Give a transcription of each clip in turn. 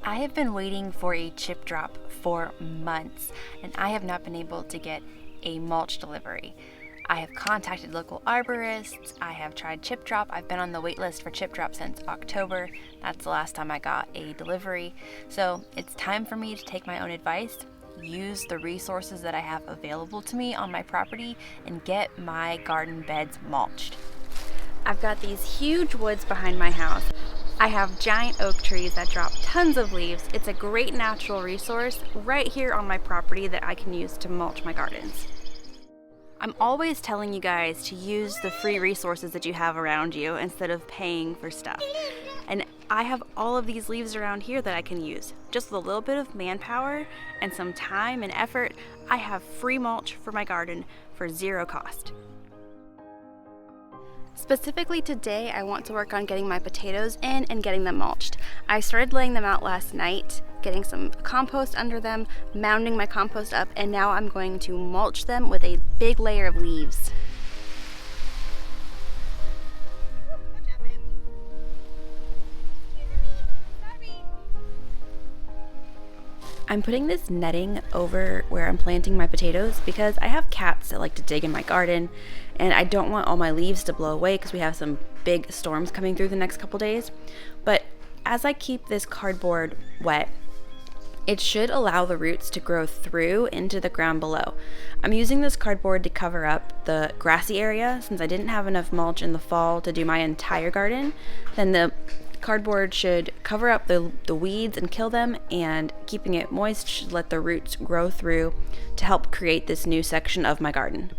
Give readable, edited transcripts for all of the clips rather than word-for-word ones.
I have been waiting for a chip drop for months, and I have not been able to get a mulch delivery. I have contacted local arborists, I have tried chip drop, I've been on the wait list for chip drop since October. That's the last time I got a delivery. So it's time for me to take my own advice, use the resources that I have available to me on my property, and get my garden beds mulched. I've got these huge woods behind my house. I have giant oak trees that drop tons of leaves. It's a great natural resource right here on my property that I can use to mulch my gardens. I'm always telling you guys to use the free resources that you have around you instead of paying for stuff. And I have all of these leaves around here that I can use. Just with a little bit of manpower and some time and effort, I have free mulch for my garden for zero cost. Specifically today, I want to work on getting my potatoes in and getting them mulched. I started laying them out last night, getting some compost under them, mounding my compost up, and now I'm going to mulch them with a big layer of leaves. I'm putting this netting over where I'm planting my potatoes because I have cats that like to dig in my garden, and I don't want all my leaves to blow away because we have some big storms coming through the next couple days. But as I keep this cardboard wet, it should allow the roots to grow through into the ground below. I'm using this cardboard to cover up the grassy area since I didn't have enough mulch in the fall to do my entire garden. Then the cardboard should cover up the weeds and kill them, and keeping it moist should let the roots grow through to help create this new section of my garden.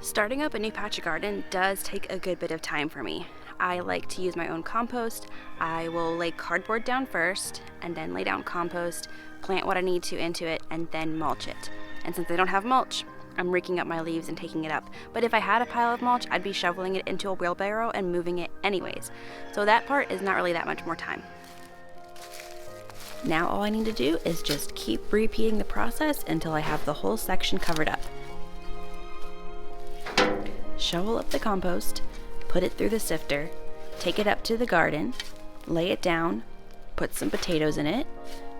Starting up a new patch of garden does take a good bit of time for me. I like to use my own compost. I will lay cardboard down first and then lay down compost, plant what I need to into it, and then mulch it. And since I don't have mulch, I'm raking up my leaves and taking it up. But if I had a pile of mulch, I'd be shoveling it into a wheelbarrow and moving it anyways. So that part is not really that much more time. Now all I need to do is just keep repeating the process until I have the whole section covered up. Shovel up the compost, put it through the sifter, take it up to the garden, lay it down, put some potatoes in it,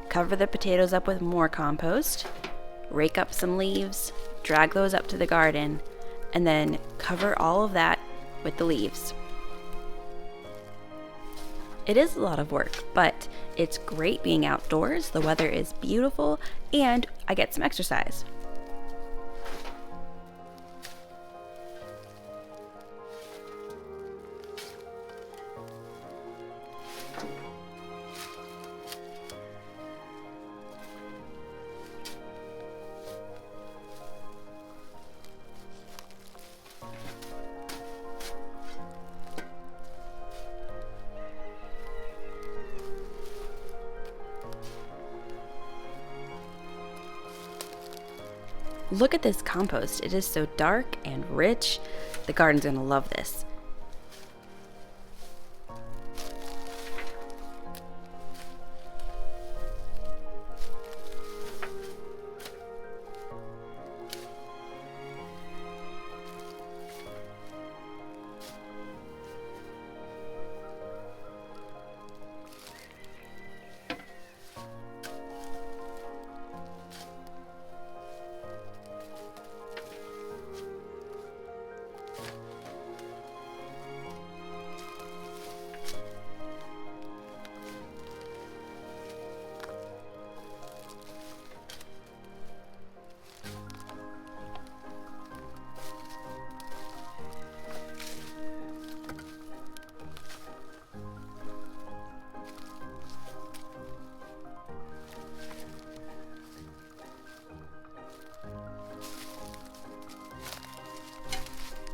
cover the potatoes up with more compost, rake up some leaves, drag those up to the garden, and then cover all of that with the leaves. It is a lot of work, but it's great being outdoors, the weather is beautiful, and I get some exercise. Look at this compost. It is so dark and rich. The garden's gonna love this.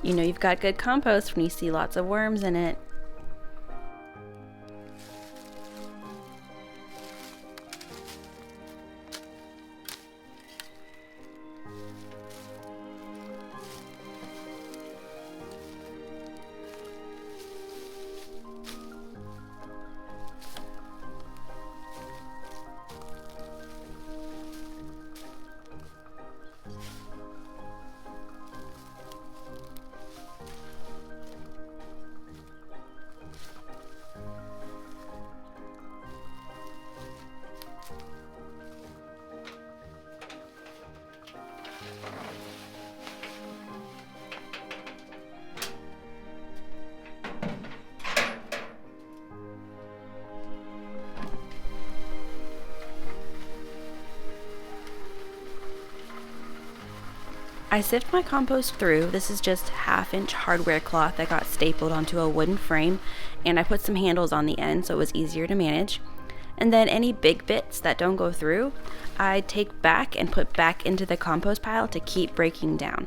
You know you've got good compost when you see lots of worms in it. I sift my compost through. This is just 1/2-inch hardware cloth that got stapled onto a wooden frame, and I put some handles on the end so it was easier to manage. And then any big bits that don't go through, I take back and put back into the compost pile to keep breaking down.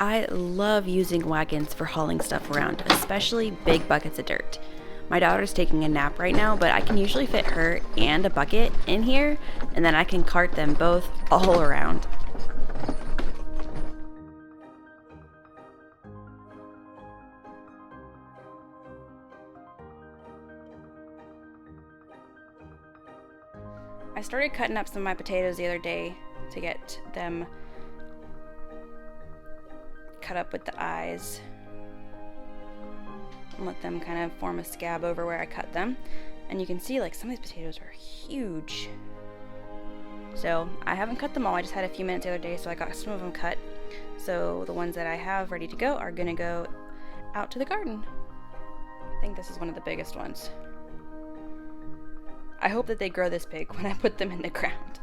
I love using wagons for hauling stuff around, especially big buckets of dirt. My daughter's taking a nap right now, but I can usually fit her and a bucket in here, and then I can cart them both all around. I started cutting up some of my potatoes the other day to get them cut up with the eyes and let them kind of form a scab over where I cut them. And you can see like some of these potatoes are huge. So I haven't cut them all, I just had a few minutes the other day, so I got some of them cut. So the ones that I have ready to go are gonna go out to the garden. I think this is one of the biggest ones. I hope that they grow this big when I put them in the ground.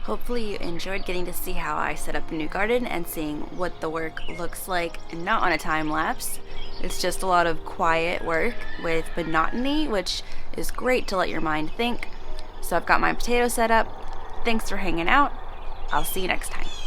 Hopefully you enjoyed getting to see how I set up a new garden and seeing what the work looks like, not on a time lapse. It's just a lot of quiet work with monotony, which is great to let your mind think. So I've got my potato set up. Thanks for hanging out. I'll see you next time.